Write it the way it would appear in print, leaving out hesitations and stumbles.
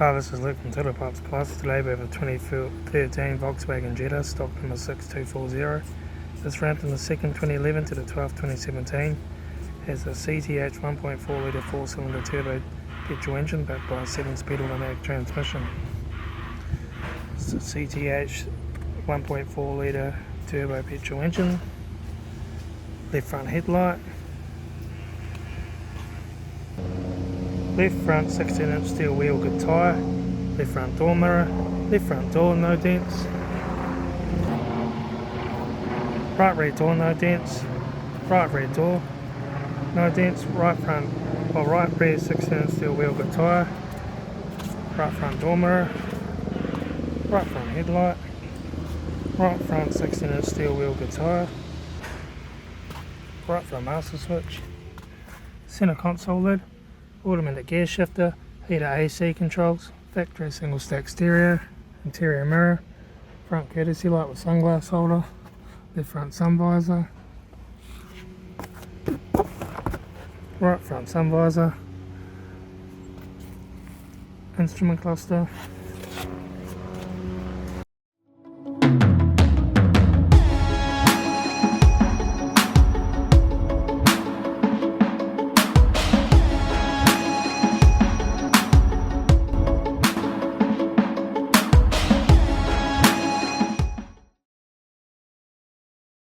Hi, this is Luke from Tiller Parts Class. Today we have a 2013 Volkswagen Jetta, stock number 6240. This ran from the 2nd 2011 to the 12th 2017. Has a CTH 1.4 litre 4-cylinder turbo petrol engine backed by a 7-speed automatic transmission. It's a CTH 1.4 litre turbo petrol engine. Left front headlight. Left front 16-inch steel wheel, good tyre. Left front door mirror. Left front door, no dents. Right rear door, no dents. Right rear door, no dents. Right rear 16-inch steel wheel, good tyre. Right front door mirror. Right front headlight. Right front 16-inch steel wheel, good tyre. Right front master switch. Centre console lid. Automatic gear shifter, heater AC controls, factory single stack stereo, interior mirror, front courtesy light with sunglass holder, left front sun visor, right front sun visor, instrument cluster,